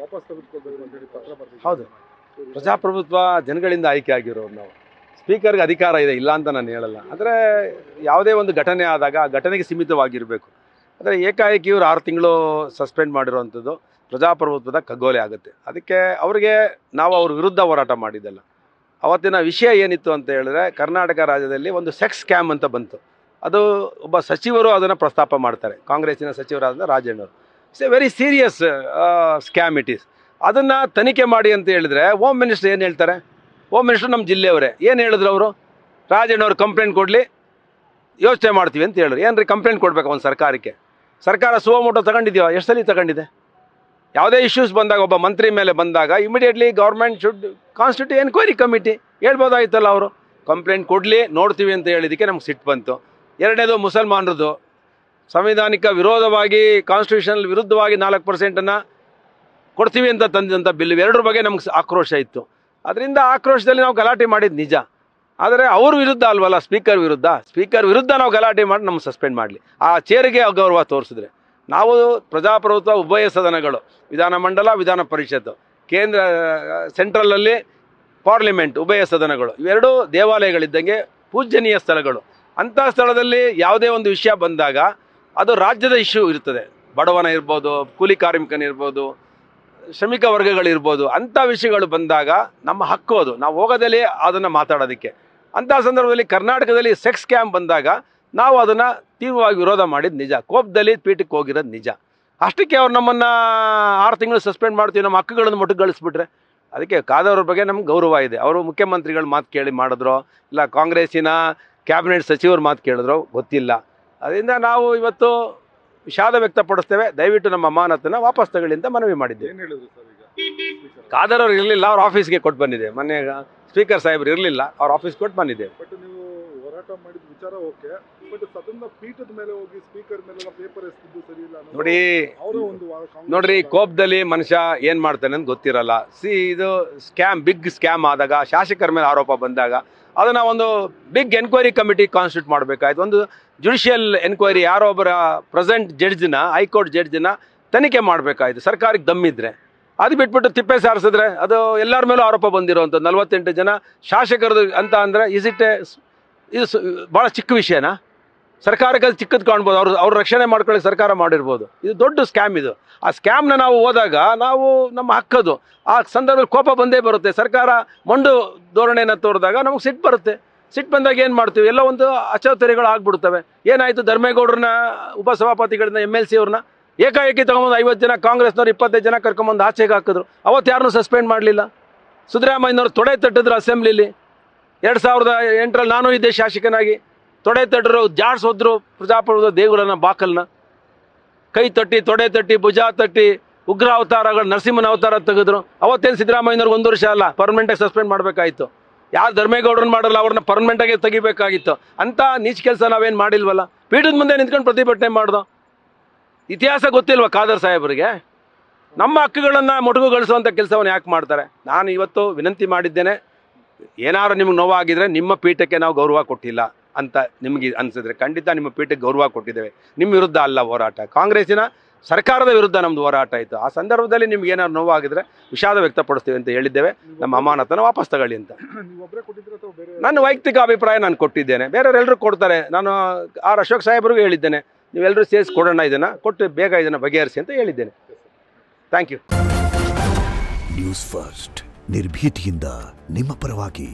ವಾಪಸ್ ತೆಗೆದುಕೊಳ್ಬೇಕು ಅಂತ ಹೇಳಿ ಪತ್ರ ಬರ್ತಿದೆ. ಹೌದು, ಪ್ರಜಾಪ್ರಭುತ್ವ ಜನಗಳಿಂದ ಆಯ್ಕೆ ಆಗಿರೋರು ನಾವು. ಸ್ಪೀಕರ್ಗೆ ಅಧಿಕಾರ ಇದೆ, ಇಲ್ಲ ಅಂತ ನಾನು ಹೇಳಲ್ಲ. ಆದರೆ ಯಾವುದೇ ಒಂದು ಘಟನೆ ಆದಾಗ ಆ ಘಟನೆಗೆ ಸೀಮಿತವಾಗಿರಬೇಕು. ಆದರೆ ಏಕಾಏಕಿ ಇವರು 6 ತಿಂಗಳು ಸಸ್ಪೆಂಡ್ ಮಾಡಿರುವಂಥದ್ದು ಪ್ರಜಾಪ್ರಭುತ್ವದ ಕಗ್ಗೋಲೆ ಆಗುತ್ತೆ. ಅದಕ್ಕೆ ಅವರಿಗೆ ನಾವು ಅವ್ರ ವಿರುದ್ಧ ಹೋರಾಟ ಮಾಡಿದ್ದಲ್ಲ. ಅವತ್ತಿನ ವಿಷಯ ಏನಿತ್ತು ಅಂತ ಹೇಳಿದ್ರೆ, ಕರ್ನಾಟಕ ರಾಜ್ಯದಲ್ಲಿ ಒಂದು ಸೆಕ್ಸ್ ಸ್ಕ್ಯಾಮ್ ಅಂತ ಬಂತು. ಅದು ಒಬ್ಬ ಸಚಿವರು ಅದನ್ನು ಪ್ರಸ್ತಾಪ ಮಾಡ್ತಾರೆ, ಕಾಂಗ್ರೆಸ್ಸಿನ ಸಚಿವರಾದ ರಾಜಣ್ಣವರು. It's a very serious scam it is. ಅದನ್ನು ತನಿಖೆ ಮಾಡಿ ಅಂತ ಹೇಳಿದರೆ ಹೋಮ್ ಮಿನಿಸ್ಟರ್ ಏನು ಹೇಳ್ತಾರೆ? ಹೋಮ್ ಮಿನಿಸ್ಟರ್ ನಮ್ಮ ಜಿಲ್ಲೆಯವರೇ ಏನು ಹೇಳಿದ್ರು ಅವರು? ರಾಜಣ್ಣವ್ರು ಕಂಪ್ಲೇಂಟ್ ಕೊಡಲಿ, ಯೋಚನೆ ಮಾಡ್ತೀವಿ ಅಂತ ಹೇಳಿದ್ರು. ಏನು ರೀ ಕಂಪ್ಲೇಂಟ್ ಕೊಡಬೇಕು ಒಂದು ಸರ್ಕಾರಕ್ಕೆ? ಸರ್ಕಾರ ಸುವಮೋಟೋ ತಗೊಂಡಿದೆಯೋ? ಎಷ್ಟು ಸಲ ತಗೊಂಡಿದೆ? ಯಾವುದೇ ಇಶ್ಯೂಸ್ ಬಂದಾಗ, ಒಬ್ಬ ಮಂತ್ರಿ ಮೇಲೆ ಬಂದಾಗ immediately government should constitute enquiry committee ಹೇಳ್ಬೋದಾಗಿತ್ತಲ್ಲ. ಅವರು ಕಂಪ್ಲೇಂಟ್ ಕೊಡಲಿ, ನೋಡ್ತೀವಿ ಅಂತ ಹೇಳಿದ್ದಕ್ಕೆ ನಮ್ಗೆ ಸಿಟ್ಟು ಬಂತು. ಎರಡನೇದು ಮುಸಲ್ಮಾನರದು ಸಂವಿಧಾನಿಕ ವಿರೋಧವಾಗಿ, ಕಾನ್ಸ್ಟಿಟ್ಯೂಷನಲ್ ವಿರುದ್ಧವಾಗಿ 4% ಕೊಡ್ತೀವಿ ಅಂತ ತಂದಿದಂಥ ಬಿಲ್, ಎರಡರ ಬಗ್ಗೆ ನಮ್ಗೆ ಆಕ್ರೋಶ ಇತ್ತು. ಅದರಿಂದ ಆಕ್ರೋಶದಲ್ಲಿ ನಾವು ಗಲಾಟೆ ಮಾಡಿದ್ದು ನಿಜ. ಆದರೆ ಅವ್ರ ವಿರುದ್ಧ ಅಲ್ವಲ್ಲ, ಸ್ಪೀಕರ್ ವಿರುದ್ಧ. ಸ್ಪೀಕರ್ ವಿರುದ್ಧ ನಾವು ಗಲಾಟೆ ಮಾಡಿ ನಮ್ಗೆ ಸಸ್ಪೆಂಡ್ ಮಾಡಲಿ, ಆ ಚೇರಿಗೆ ಅಗೌರವ ತೋರಿಸಿದ್ರೆ. ನಾವು ಪ್ರಜಾಪ್ರಭುತ್ವ ಉಭಯ ಸದನಗಳು, ವಿಧಾನಮಂಡಲ, ವಿಧಾನ ಪರಿಷತ್ತು, ಕೇಂದ್ರ ಸೆಂಟ್ರಲಲ್ಲಿ ಪಾರ್ಲಿಮೆಂಟ್, ಉಭಯ ಸದನಗಳು, ಇವೆರಡೂ ದೇವಾಲಯಗಳಿದ್ದಂಗೆ ಪೂಜ್ಯನೀಯ ಸ್ಥಳಗಳು. ಅಂಥ ಸ್ಥಳದಲ್ಲಿ ಯಾವುದೇ ಒಂದು ವಿಷಯ ಬಂದಾಗ ಅದು ರಾಜ್ಯದ ಇಶ್ಯೂ ಇರ್ತದೆ. ಬಡವನ ಇರ್ಬೋದು, ಕೂಲಿ ಕಾರ್ಮಿಕನಿರ್ಬೋದು, ಶ್ರಮಿಕ ವರ್ಗಗಳಿರ್ಬೋದು. ಅಂಥ ವಿಷಯಗಳು ಬಂದಾಗ ನಮ್ಮ ಹಕ್ಕು ಅದು, ನಾವು ಹೋಗೋದಲ್ಲಿ ಅದನ್ನು ಮಾತಾಡೋದಕ್ಕೆ. ಅಂಥ ಸಂದರ್ಭದಲ್ಲಿ ಕರ್ನಾಟಕದಲ್ಲಿ ಸೆಕ್ಸ್ ಸ್ಕ್ಯಾಮ್ ಬಂದಾಗ ನಾವು ಅದನ್ನು ತೀವ್ರವಾಗಿ ವಿರೋಧ ಮಾಡಿದ್ದು ನಿಜ. ಕೋಪದಲ್ಲಿ ಪೀಠಕ್ಕೆ ಹೋಗಿರೋದು ನಿಜ. ಅಷ್ಟಕ್ಕೆ ಅವ್ರು ನಮ್ಮನ್ನು 6 ತಿಂಗಳು ಸಸ್ಪೆಂಡ್ ಮಾಡ್ತೀವಿ, ನಮ್ಮ ಹಕ್ಕುಗಳನ್ನು ಮೊಟಕುಗೊಳಿಸ್ಬಿಟ್ರೆ. ಅದಕ್ಕೆ ಕಾದವ್ರ ಬಗ್ಗೆ ನಮ್ಗೆ ಗೌರವ ಇದೆ. ಅವರು ಮುಖ್ಯಮಂತ್ರಿಗಳ ಮಾತು ಕೇಳಿ ಮಾಡಿದ್ರೋ ಇಲ್ಲ ಕಾಂಗ್ರೆಸ್ಸಿನ ಕ್ಯಾಬಿನೆಟ್ ಸಚಿವರ ಮಾತು ಕೇಳಿದ್ರೋ ಗೊತ್ತಿಲ್ಲ. ಅದರಿಂದ ನಾವು ಇವತ್ತು ವಿಷಾದ ವ್ಯಕ್ತಪಡಿಸ್ತೇವೆ. ದಯವಿಟ್ಟು ನಮ್ಮ ಅಮಾನತನ್ನು ವಾಪಸ್ ತಗೊಳ್ಳಿ ಅಂತ ಮನವಿ ಮಾಡಿದ್ದೇವೆ. ಏನು ಹೇಳಿದ್ರು ಸರ್ ಈಗ? ಕಾದರ್ ಅವ್ರು ಇರಲಿಲ್ಲ, ಅವ್ರ ಆಫೀಸ್ಗೆ ಕೊಟ್ಟು ಬಂದಿದೆ. ಮೊನ್ನೆ ಸ್ಪೀಕರ್ ಸಾಹೇಬ್ರು ಇರಲಿಲ್ಲ, ಅವ್ರ ಆಫೀಸ್ ಕೊಟ್ಟು ಬಂದಿದೆ. ಬಟ್ ನೀವು ಹೋರಾಟ ಮಾಡಿದ ವಿಚಾರ ಓಕೆ, ಬಟ್ ಸದನ ಪೀಠದ ಮೇಲೆ ಹೋಗಿ ಸ್ಪೀಕರ್ ಮೇಲೆಲ್ಲ ಪೇಪರ್ ಎಸ್ತಿದ್ದು ಸರಿ ಇಲ್ಲ ನೋಡಿ. ನೋಡ್ರಿ, ಕೋಪದಲ್ಲಿ ಮನುಷ್ಯ ಏನು ಮಾಡ್ತಾನೆ ಅಂತ ಗೊತ್ತಿರಲ್ಲ. ಇದು ಸ್ಕ್ಯಾಮ್, ಬಿಗ್ ಸ್ಕ್ಯಾಮ್ ಆದಾಗ, ಶಾಸಕರ ಮೇಲೆ ಆರೋಪ ಬಂದಾಗ ಅದನ್ನು ಒಂದು ಬಿಗ್ ಎನ್ಕ್ವೈರಿ ಕಮಿಟಿ ಕಾನ್ಸ್ಟಿಟ್ಯೂಟ್ ಮಾಡಬೇಕಾಯ್ತು. ಒಂದು ಜುಡಿಷಿಯಲ್ ಎನ್ಕ್ವೈರಿ, ಯಾರೋ ಒಬ್ಬರ ಪ್ರೆಸೆಂಟ್ ಜಡ್ಜ್ನ, ಹೈಕೋರ್ಟ್ ಜಡ್ಜ್ನ ತನಿಖೆ ಮಾಡಬೇಕಾಯ್ತು ಸರ್ಕಾರಕ್ಕೆ ದಮ್ಮಿದ್ರೆ. ಅದು ಬಿಟ್ಬಿಟ್ಟು ತಿಪ್ಪೆ ಸಾರಿಸಿದ್ರೆ ಅದು ಎಲ್ಲರ ಮೇಲೂ ಆರೋಪ ಬಂದಿರೋವಂಥ 48 ಜನ ಶಾಸಕರದು ಅಂತ ಅಂದರೆ ಇದು ಭಾಳ ಚಿಕ್ಕ ವಿಷಯನಾ? ಸರ್ಕಾರಕ್ಕೆ ಅದು ಚಿಕ್ಕದು ಕಾಣ್ಬೋದು. ಅವ್ರ ರಕ್ಷಣೆ ಮಾಡ್ಕೊಳ್ಳಿ ಸರ್ಕಾರ ಮಾಡಿರ್ಬೋದು. ಇದು ದೊಡ್ಡ ಸ್ಕ್ಯಾಮ್. ಇದು ಆ ಸ್ಕ್ಯಾಮ್ನ ನಾವು ಹೋದಾಗ ನಾವು ನಮ್ಮ ಹಕ್ಕದು. ಆ ಸಂದರ್ಭದಲ್ಲಿ ಕೋಪ ಬಂದೇ ಬರುತ್ತೆ. ಸರ್ಕಾರ ಮೊಂಡು ಧೋರಣೆಯನ್ನು ತೋರಿದಾಗ ನಮಗೆ ಸಿಟ್ಟು ಬರುತ್ತೆ. ಸಿಟ್ಟು ಬಂದಾಗ ಏನು ಮಾಡ್ತೀವಿ? ಎಲ್ಲ ಒಂದು ಅಚಾತುರ್ಯಗಳು ಆಗ್ಬಿಡ್ತವೆ. ಏನಾಯಿತು? ಧರ್ಮೇಗೌಡರನ್ನ, ಉಪಸಭಾಪತಿಗಳನ್ನ, MLC ಅವ್ರನ್ನ ಏಕಾಏಕಿ ತೊಗೊಂಬಂದು 50 ಜನ, ಕಾಂಗ್ರೆಸ್ನವ್ರು 25 ಜನ ಕರ್ಕೊಂಬಂದು ಆಚೆಗೆ ಹಾಕಿದ್ರು. ಅವತ್ತು ಯಾರನ್ನೂ ಸಸ್ಪೆಂಡ್ ಮಾಡಲಿಲ್ಲ. ಸಿದ್ದರಾಮಯ್ಯನವ್ರು ತೊಡೆ ತಟ್ಟಿದ್ರು ಅಸೆಂಬ್ಲಿಲಿ. 2008ರಲ್ಲಿ ನಾನು ಇದ್ದೆ ಶಾಸಕನಾಗಿ. ತೊಡೆ ತಟ್ಟರು, ಜಾಡ್ಸೋದ್ರು ಪ್ರಜಾಪ್ರಭುತ್ವ ದೇಗುಲನ, ಬಾಕಲ್ನ. ಕೈ ತಟ್ಟಿ, ತೊಡೆ ತಟ್ಟಿ, ಭುಜ ತಟ್ಟಿ, ಉಗ್ರ ಅವತಾರಗಳು, ನರಸಿಂಹನ ಅವತಾರ ತೆಗೆದ್ರು. ಅವತ್ತೇನು ಸಿದ್ದರಾಮಯ್ಯನವ್ರಿಗೆ 1 ವರ್ಷ ಅಲ್ಲ, ಪರ್ಮನೆಂಟಾಗಿ ಸಸ್ಪೆಂಡ್ ಮಾಡಬೇಕಾಯಿತು. ಯಾರು ಧರ್ಮೇಗೌಡರನ್ನ ಮಾಡಲ್ಲ ಅವ್ರನ್ನ ಪರ್ಮನೆಂಟಾಗಿ ತೆಗಿಬೇಕಾಗಿತ್ತು. ಅಂಥ ನೀಚ ಕೆಲಸ ನಾವೇನು ಮಾಡಿಲ್ವಲ್ಲ. ಪೀಠದ ಮುಂದೆ ನಿಂತ್ಕೊಂಡು ಪ್ರತಿಭಟನೆ ಮಾಡ್ದೋ. ಇತಿಹಾಸ ಗೊತ್ತಿಲ್ವ ಕಾದರ್ ಸಾಹೇಬರಿಗೆ? ನಮ್ಮ ಹಕ್ಕುಗಳನ್ನು ಮೊಟಕುಗೊಳಿಸುವಂಥ ಕೆಲಸವನ್ನು ಯಾಕೆ ಮಾಡ್ತಾರೆ? ನಾನು ಇವತ್ತು ವಿನಂತಿ ಮಾಡಿದ್ದೇನೆ, ಏನಾದ್ರು ನಿಮ್ಗೆ ನೋವಾಗಿದ್ರೆ ನಿಮ್ಮ ಪೀಠಕ್ಕೆ ನಾವು ಗೌರವ ಕೊಟ್ಟಿಲ್ಲ ಅಂತ ನಿಮಗೆ ಅನಿಸಿದ್ರೆ ಖಂಡಿತ ನಿಮ್ಮ ಪೀಠಕ್ಕೆ ಗೌರವ ಕೊಟ್ಟಿದ್ದೇವೆ. ನಿಮ್ಮ ವಿರುದ್ಧ ಅಲ್ಲ ಹೋರಾಟ, ಕಾಂಗ್ರೆಸ್ಸಿನ ಸರ್ಕಾರದ ವಿರುದ್ಧ ನಮ್ಮದು ಹೋರಾಟ ಆಯಿತು. ಆ ಸಂದರ್ಭದಲ್ಲಿ ನಿಮ್ಗೆ ಏನಾದ್ರು ನೋವಾಗಿದ್ರೆ ವಿಷಾದ ವ್ಯಕ್ತಪಡಿಸ್ತೀವಿ ಅಂತ ಹೇಳಿದ್ದೇವೆ. ನಮ್ಮ ಅಮಾನತನ್ನು ವಾಪಸ್ ತಗೊಳ್ಳಿ ಅಂತ ನನ್ನ ವೈಯಕ್ತಿಕ ಅಭಿಪ್ರಾಯ ನಾನು ಕೊಟ್ಟಿದ್ದೇನೆ. ಬೇರೆಯವರೆಲ್ಲರೂ ಕೊಡ್ತಾರೆ. ನಾನು ಅಶೋಕ್ ಸಾಹೇಬ್ರಿಗೂ ಹೇಳಿದ್ದೇನೆ, ನೀವೆಲ್ಲರೂ ಸೇರಿಸಿ ಕೊಡೋಣ, ಇದನ್ನು ಕೊಟ್ಟು ಬೇಗ ಇದನ್ನು ಬಗೆಹರಿಸಿ ಅಂತ ಹೇಳಿದ್ದೇನೆ. Thank you. ನ್ಯೂಸ್ ಫಸ್ಟ್, ನಿರ್ಭೀತಿಯಿಂದ ನಿಮ್ಮ ಪರವಾಗಿ.